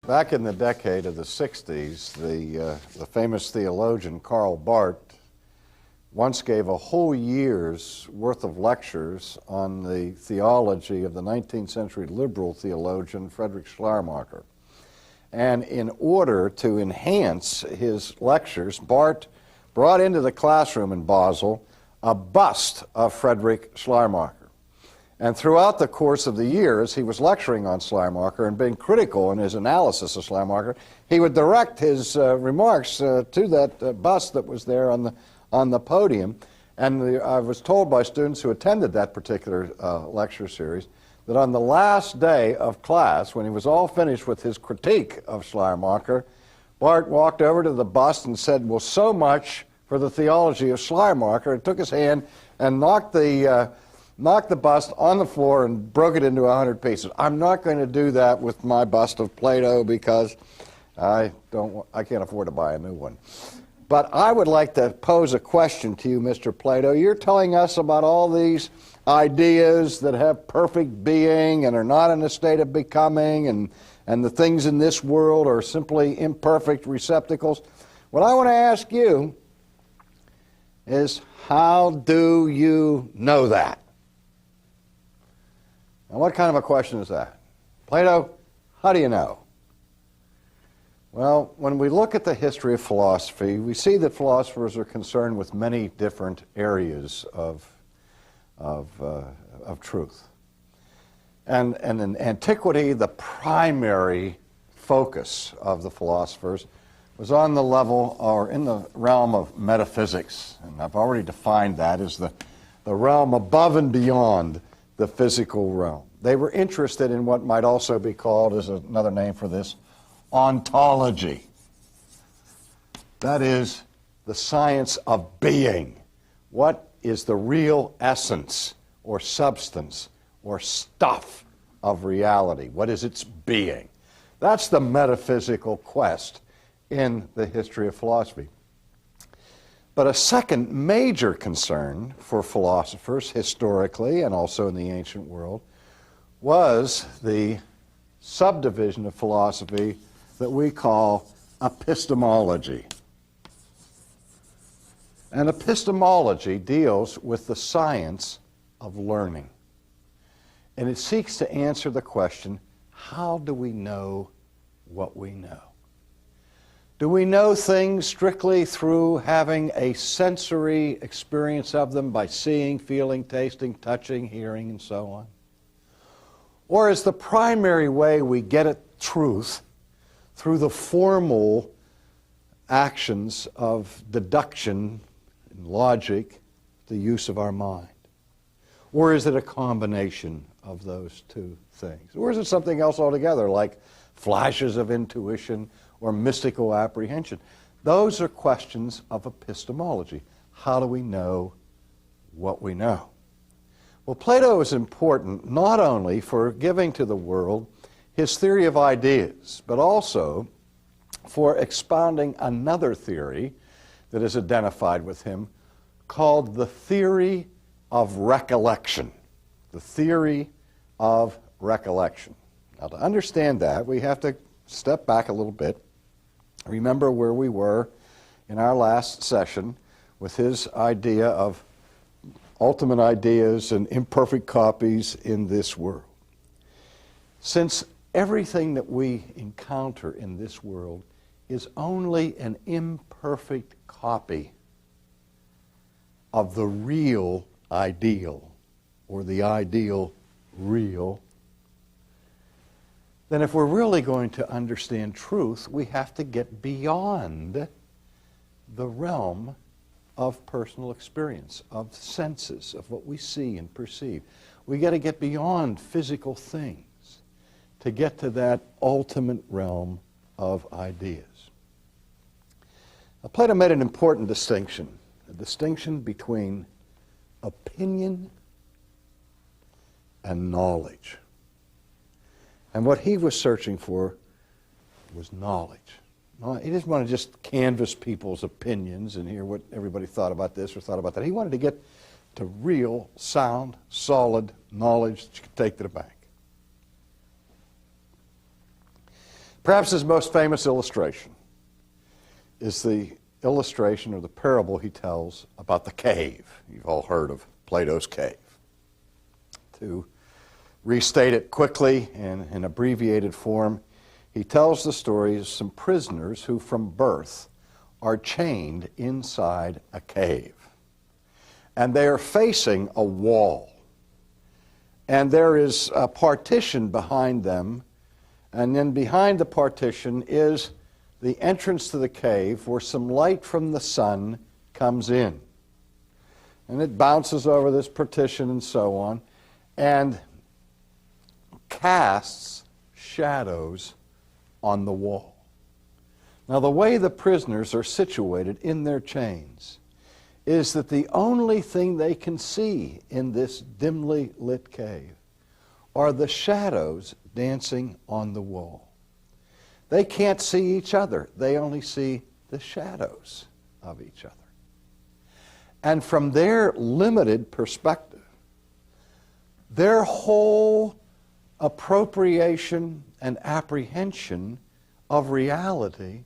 Back in the decade of the 60s, the famous theologian Karl Barth once gave a whole year's worth of lectures on the theology of the 19th century liberal theologian Friedrich Schleiermacher. And in order to enhance his lectures, Barth brought into the classroom in Basel a bust of Friedrich Schleiermacher. And throughout the course of the years, he was lecturing on Schleiermacher and being critical in his analysis of Schleiermacher. He would direct his remarks to that bust that was there on the podium. And I was told by students who attended that particular lecture series that on the last day of class, when he was all finished with his critique of Schleiermacher, Barth walked over to the bust and said, "Well, so much for the theology of Schleiermacher," and took his hand and knocked the bust on the floor and broke it into 100 pieces. I'm not going to do that with my bust of Plato because I can't afford to buy a new one. But I would like to pose a question to you, Mr. Plato. You're telling us about all these ideas that have perfect being and are not in a state of becoming, and the things in this world are simply imperfect receptacles. What I want to ask you is, how do you know that? Now, what kind of a question is that? Plato, how do you know? Well, when we look at the history of philosophy, we see that philosophers are concerned with many different areas of truth. And in antiquity, the primary focus of the philosophers was on the level, or in the realm of metaphysics. And I've already defined that as the realm above and beyond the physical realm. They were interested in what might also be called, as another name for this, ontology. That is the science of being. What is the real essence or substance or stuff of reality? What is its being? That's the metaphysical quest in the history of philosophy. But a second major concern for philosophers historically and also in the ancient world was the subdivision of philosophy that we call epistemology. And epistemology deals with the science of learning. And it seeks to answer the question, how do we know what we know? Do we know things strictly through having a sensory experience of them by seeing, feeling, tasting, touching, hearing, and so on? Or is the primary way we get at truth through the formal actions of deduction and logic, the use of our mind? Or is it a combination of those two things? Or is it something else altogether, like flashes of intuition or mystical apprehension? Those are questions of epistemology. How do we know what we know? Well, Plato is important not only for giving to the world his theory of ideas, but also for expounding another theory that is identified with him called the theory of recollection. The theory of recollection. Now, to understand that, we have to step back a little bit. Remember where we were in our last session with his idea of ultimate ideas and imperfect copies in this world. Since everything that we encounter in this world is only an imperfect copy of the real ideal, or the ideal real, then if we're really going to understand truth, we have to get beyond the realm of personal experience, of senses, of what we see and perceive. We got to get beyond physical things to get to that ultimate realm of ideas. Now, Plato made an important distinction, a distinction between opinion and knowledge. And what he was searching for was knowledge. He didn't want to just canvass people's opinions and hear what everybody thought about this or thought about that. He wanted to get to real, sound, solid knowledge that you could take to the bank. Perhaps his most famous illustration is the illustration or the parable he tells about the cave. You've all heard of Plato's cave. To restate it quickly and in abbreviated form, he tells the story of some prisoners who from birth are chained inside a cave. And they are facing a wall. And there is a partition behind them, and then behind the partition is the entrance to the cave where some light from the sun comes in. And it bounces over this partition and so on, and casts shadows on the wall. Now, the way the prisoners are situated in their chains is that the only thing they can see in this dimly lit cave are the shadows dancing on the wall. They can't see each other. They only see the shadows of each other. And from their limited perspective, their whole appropriation and apprehension of reality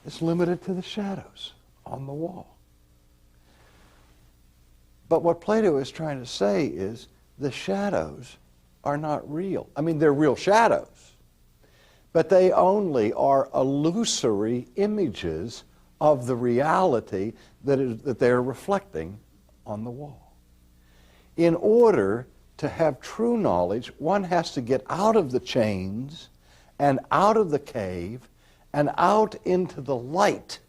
is limited to the shadows on the wall. But what Plato is trying to say is the shadows are not real. I mean, they're real shadows, but they only are illusory images of the reality that they're reflecting on the wall. In order to have true knowledge, one has to get out of the chains and out of the cave and out into the light,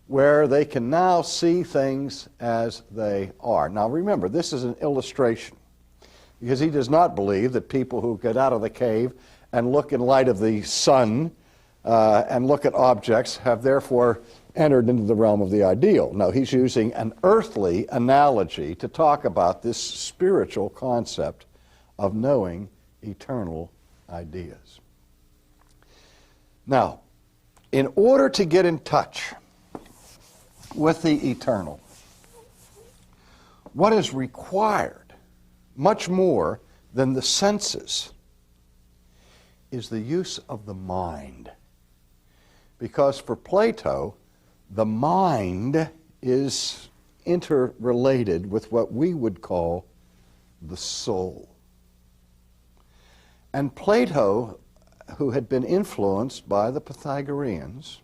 where they can now see things as they are. Now remember, this is an illustration, because he does not believe that people who get out of the cave and look in light of the sun and look at objects have therefore entered into the realm of the ideal. No, he's using an earthly analogy to talk about this spiritual concept of knowing eternal ideas. Now, in order to get in touch with the eternal, what is required, much more than the senses, is the use of the mind. Because for Plato, the mind is interrelated with what we would call the soul. And Plato, who had been influenced by the Pythagoreans,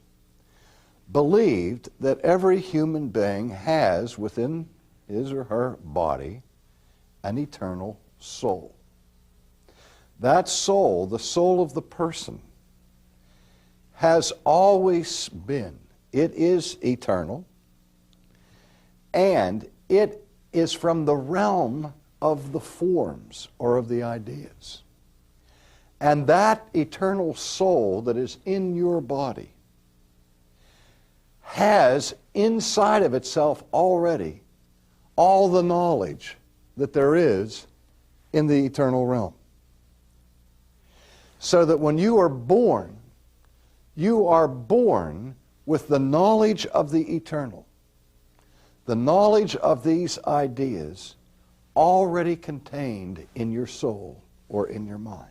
believed that every human being has within his or her body an eternal soul. That soul, the soul of the person, has always been. It is eternal, and it is from the realm of the forms or of the ideas. And that eternal soul that is in your body has inside of itself already all the knowledge that there is in the eternal realm. So that when you are born with the knowledge of the eternal, the knowledge of these ideas already contained in your soul or in your mind.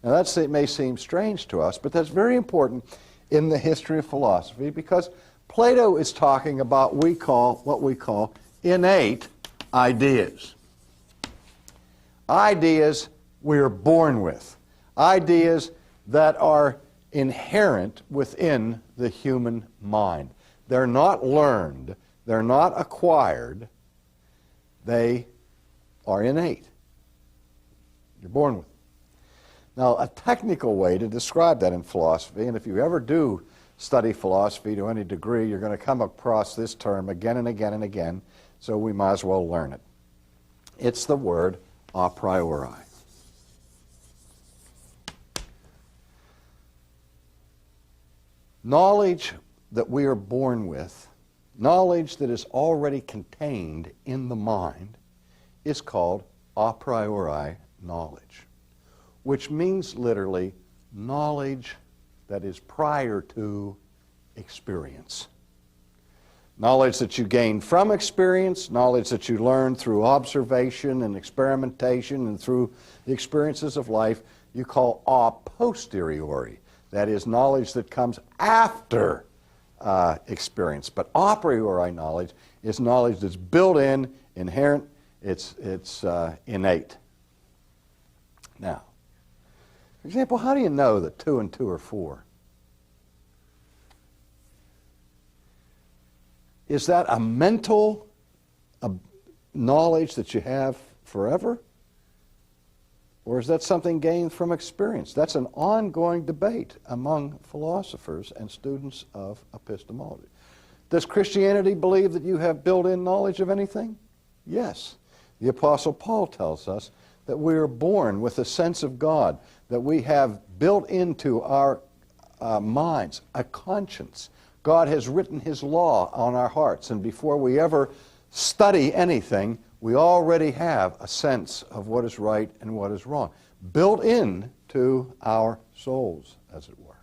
Now that may seem strange to us, but that's very important in the history of philosophy, because Plato is talking about what we call innate ideas. Ideas we are born with. Ideas that are inherent within the human mind. They're not learned. They're not acquired. They are innate. You're born with them. Now, a technical way to describe that in philosophy, and if you ever do study philosophy to any degree, you're going to come across this term again and again and again, so we might as well learn it. It's the word a priori. Knowledge that we are born with, knowledge that is already contained in the mind, is called a priori knowledge, which means literally knowledge that is prior to experience. knowledge that you gain from experience, knowledge that you learn through observation and experimentation and through the experiences of life, you call a posteriori. That is knowledge that comes after experience. But a priori knowledge is knowledge that's built in, inherent, it's innate. Now, for example, how do you know that 2 and 2 are 4? Is that a mental knowledge that you have forever? Or is that something gained from experience? That's an ongoing debate among philosophers and students of epistemology. Does Christianity believe that you have built-in knowledge of anything? Yes. The Apostle Paul tells us that we are born with a sense of God, that we have built into our minds a conscience. God has written His law on our hearts, and before we ever study anything, we already have a sense of what is right and what is wrong, built in to our souls, as it were.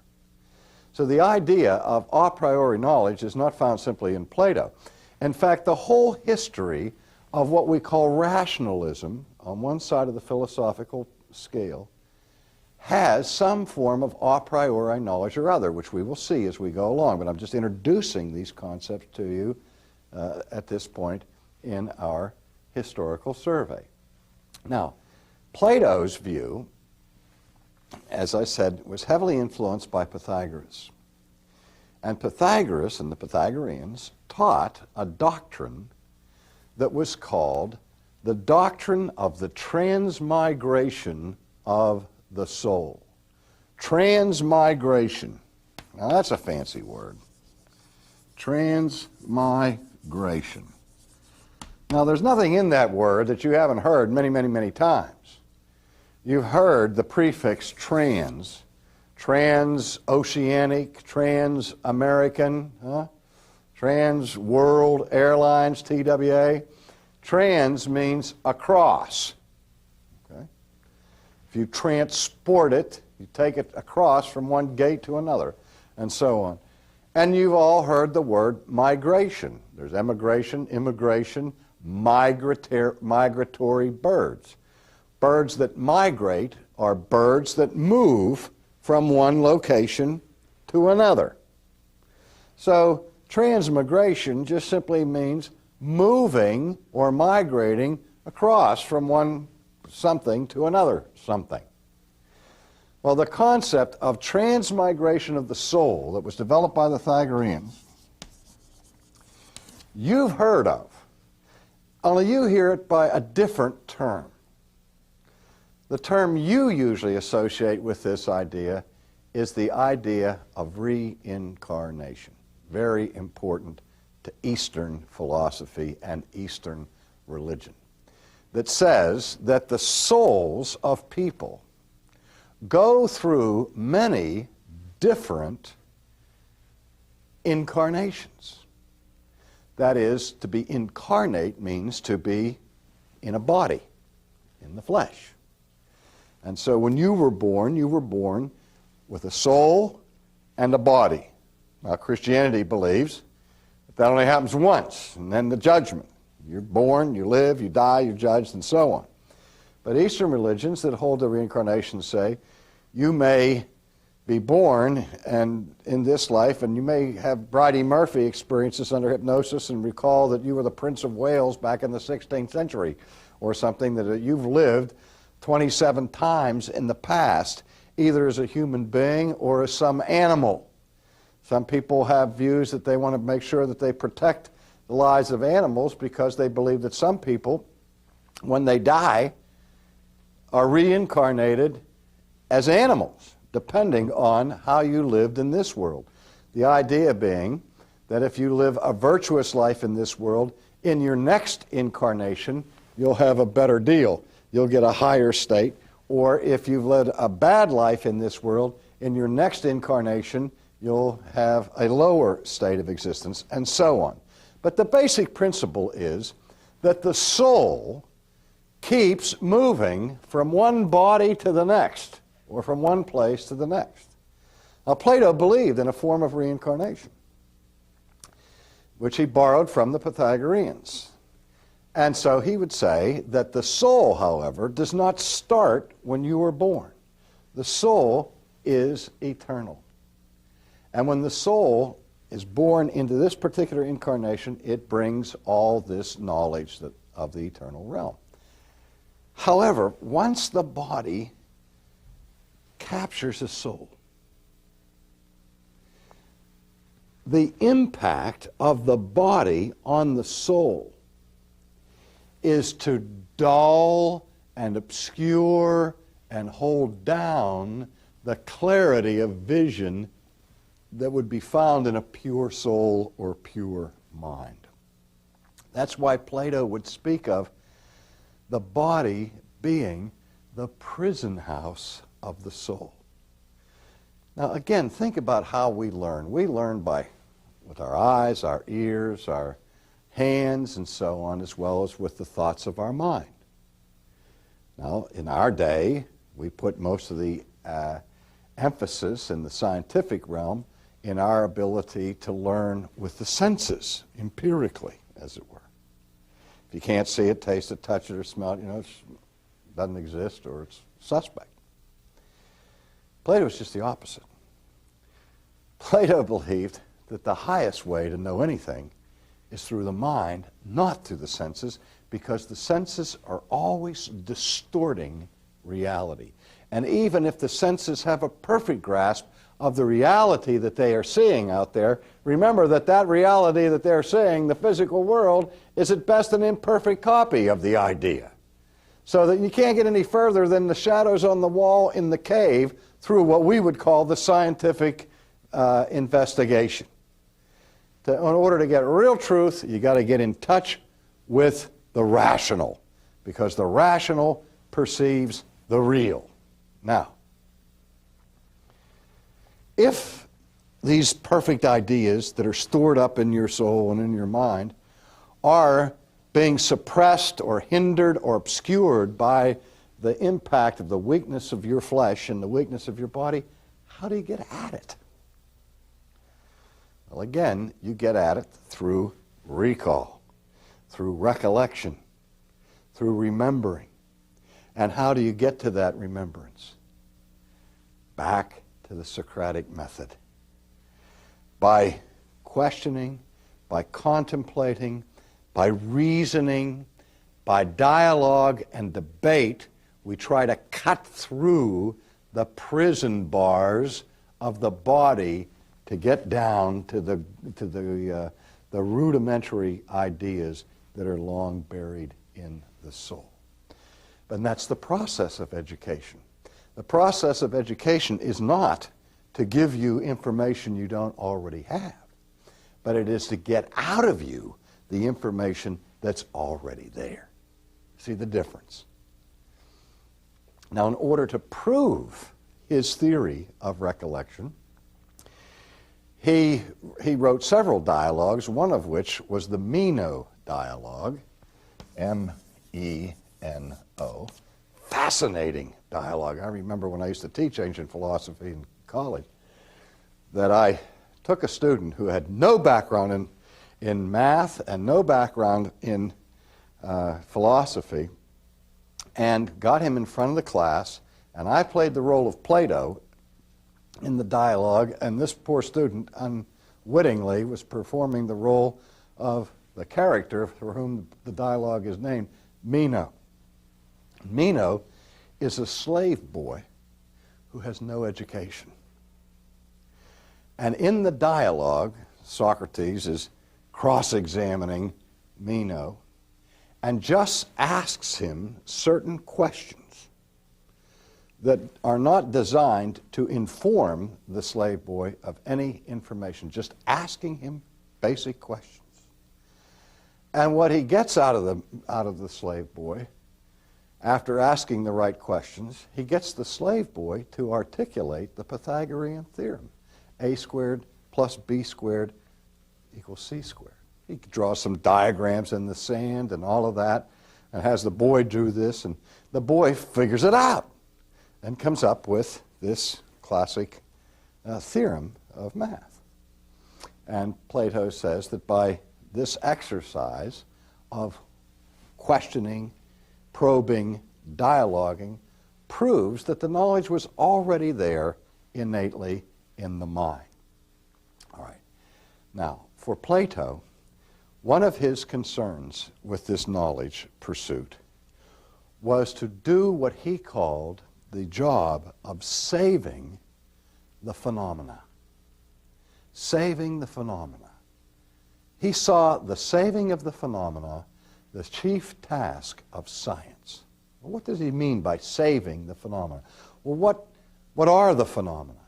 So the idea of a priori knowledge is not found simply in Plato. In fact, the whole history of what we call rationalism, on one side of the philosophical scale, has some form of a priori knowledge or other, which we will see as we go along. But I'm just introducing these concepts to you at this point in our historical survey. Now, Plato's view, as I said, was heavily influenced by Pythagoras. And Pythagoras and the Pythagoreans taught a doctrine that was called the doctrine of the transmigration of the soul. Transmigration. Now that's a fancy word. Transmigration. Now there's nothing in that word that you haven't heard many, many, many times. You've heard the prefix trans, trans-oceanic, trans-American, trans-world airlines, TWA. Trans means across. Okay? If you transport it, you take it across from one gate to another, and so on. And you've all heard the word migration. There's emigration, immigration, migratory birds. Birds that migrate are birds that move from one location to another. So transmigration just simply means moving or migrating across from one something to another something. Well, the concept of transmigration of the soul that was developed by the Pythagoreans, you've heard of, only you hear it by a different term. The term you usually associate with this idea is the idea of reincarnation. Very important to Eastern philosophy and Eastern religion. That says that the souls of people go through many different incarnations. That is, to be incarnate means to be in a body, in the flesh. And so when you were born with a soul and a body. Now, Christianity believes that only happens once, and then the judgment. You're born, you live, you die, you're judged, and so on. But Eastern religions that hold to reincarnation say you may be born and in this life, and you may have Bridie Murphy experiences under hypnosis and recall that you were the Prince of Wales back in the 16th century or something, that you've lived 27 times in the past, either as a human being or as some animal. Some people have views that they want to make sure that they protect the lives of animals because they believe that some people, when they die, are reincarnated as animals, depending on how you lived in this world. The idea being that if you live a virtuous life in this world, in your next incarnation, you'll have a better deal. You'll get a higher state. Or if you've led a bad life in this world, in your next incarnation, you'll have a lower state of existence, and so on. But the basic principle is that the soul keeps moving from one body to the next, or from one place to the next. Now, Plato believed in a form of reincarnation. which he borrowed from the Pythagoreans. And so he would say that the soul, however, does not start when you were born. The soul is eternal. And when the soul is born into this particular incarnation, it brings all this knowledge of the eternal realm. However, once the body captures the soul, the impact of the body on the soul is to dull and obscure and hold down the clarity of vision that would be found in a pure soul or pure mind. That's why Plato would speak of the body being the prison house of the soul. Now again, think about how we learn. We learn with our eyes, our ears, our hands, and so on, as well as with the thoughts of our mind. Now, in our day, we put most of the emphasis in the scientific realm in our ability to learn with the senses, empirically, as it were. If you can't see it, taste it, touch it, or smell it, it doesn't exist or it's suspect. Plato was just the opposite. Plato believed that the highest way to know anything is through the mind, not through the senses, because the senses are always distorting reality. And even if the senses have a perfect grasp of the reality that they are seeing out there, remember that reality that they're seeing, the physical world, is at best an imperfect copy of the idea. So that you can't get any further than the shadows on the wall in the cave through what we would call the scientific investigation. In order to get real truth, you got to get in touch with the rational, because the rational perceives the real. Now, if these perfect ideas that are stored up in your soul and in your mind are being suppressed or hindered or obscured by the impact of the weakness of your flesh and the weakness of your body, how do you get at it? Well, again, you get at it through recall, through recollection, through remembering. And how do you get to that remembrance? Back to the Socratic method. By questioning, by contemplating, by reasoning, by dialogue and debate, we try to cut through the prison bars of the body to get down to the rudimentary ideas that are long buried in the soul. And that's the process of education. The process of education is not to give you information you don't already have, but it is to get out of you the information that's already there. See the difference? Now, in order to prove his theory of recollection, he wrote several dialogues, one of which was the Meno dialogue, M-E-N-O. Fascinating dialogue. I remember when I used to teach ancient philosophy in college that I took a student who had no background in math and no background in philosophy and got him in front of the class, and I played the role of Plato in the dialogue, and this poor student unwittingly was performing the role of the character for whom the dialogue is named, Meno. Meno is a slave boy who has no education. And in the dialogue, Socrates is cross-examining Meno and just asks him certain questions that are not designed to inform the slave boy of any information, just asking him basic questions. And what he gets out of the slave boy, after asking the right questions, he gets the slave boy to articulate the Pythagorean theorem. A squared plus B squared equals C squared. He draws some diagrams in the sand and all of that, and has the boy do this, and the boy figures it out and comes up with this classic theorem of math. And Plato says that by this exercise of questioning, probing, dialoguing, proves that the knowledge was already there innately in the mind. All right. Now, for Plato, one of his concerns with this knowledge pursuit was to do what he called the job of saving the phenomena. Saving the phenomena. He saw the saving of the phenomena the chief task of science. Well, what does he mean by saving the phenomena? Well, what are the phenomena?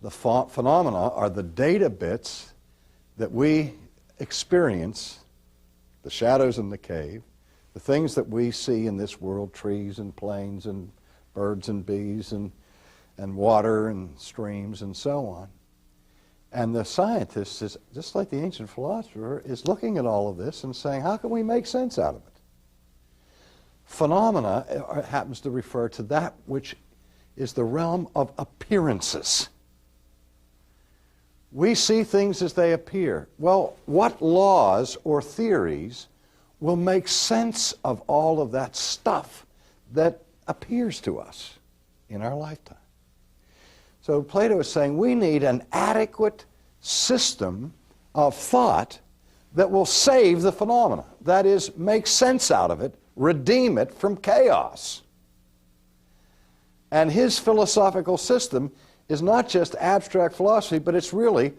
The phenomena are the data bits that we experience, the shadows in the cave, the things that we see in this world, trees and plains and birds and bees and water and streams and so on. And the scientist is, just like the ancient philosopher, is looking at all of this and saying, how can we make sense out of it? Phenomena happens to refer to that which is the realm of appearances. We see things as they appear. Well, what laws or theories will make sense of all of that stuff that appears to us in our lifetime? So Plato is saying we need an adequate system of thought that will save the phenomena. That is, make sense out of it, redeem it from chaos. And his philosophical system is not just abstract philosophy, but it's really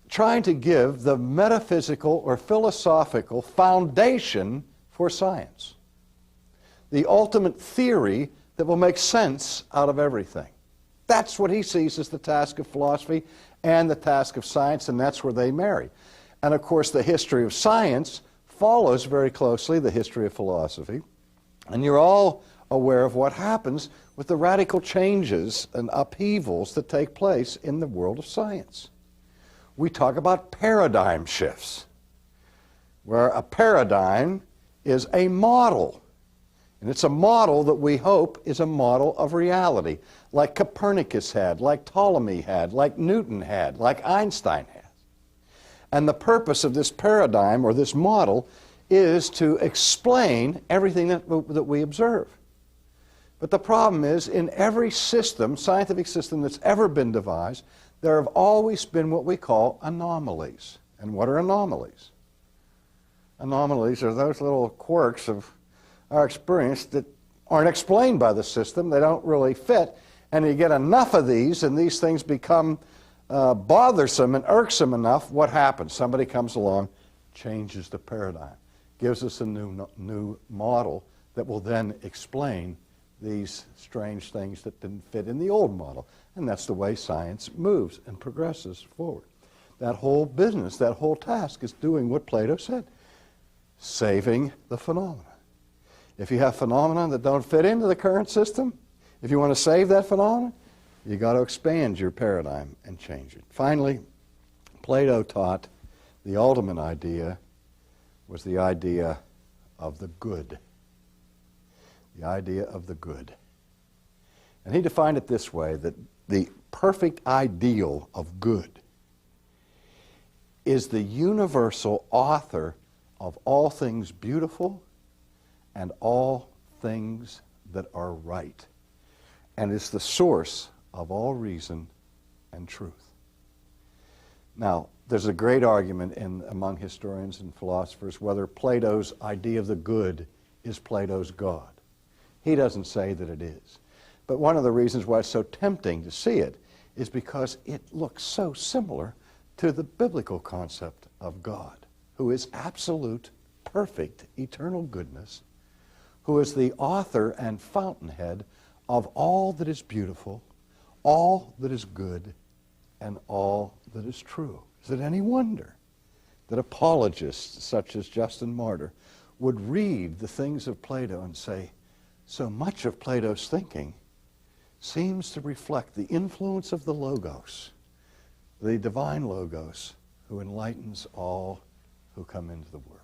trying to give the metaphysical or philosophical foundation for science. The ultimate theory that will make sense out of everything. That's what he sees as the task of philosophy and the task of science, and that's where they marry. And of course, the history of science follows very closely the history of philosophy. And you're all aware of what happens with the radical changes and upheavals that take place in the world of science. We talk about paradigm shifts, where a paradigm is a model. And it's a model that we hope is a model of reality, like Copernicus had, like Ptolemy had, like Newton had, like Einstein had. And the purpose of this paradigm or this model is to explain everything that we observe. But the problem is, in every system, scientific system that's ever been devised, there have always been what we call anomalies. And what are anomalies? Anomalies are those little quirks of our experience that aren't explained by the system. They don't really fit. And you get enough of these, and these things become bothersome and irksome enough, what happens? Somebody comes along, changes the paradigm, gives us a new model that will then explain these strange things that didn't fit in the old model. And that's the way science moves and progresses forward. That whole business, that whole task is doing what Plato said, saving the phenomena. If you have phenomena that don't fit into the current system, if you want to save that phenomenon, you've got to expand your paradigm and change it. Finally, Plato taught the ultimate idea was the idea of the good. The idea of the good. And he defined it this way, that the perfect ideal of good is the universal author of all things beautiful and all things that are right, and is the source of all reason and truth. Now, there's a great argument among historians and philosophers whether Plato's idea of the good is Plato's God. He doesn't say that it is. But one of the reasons why it's so tempting to see it is because it looks so similar to the biblical concept of God, who is absolute, perfect, eternal goodness, who is the author and fountainhead of all that is beautiful, all that is good, and all that is true. Is it any wonder that apologists such as Justin Martyr would read the things of Plato and say, so much of Plato's thinking seems to reflect the influence of the Logos, the divine Logos, who enlightens all who come into the world.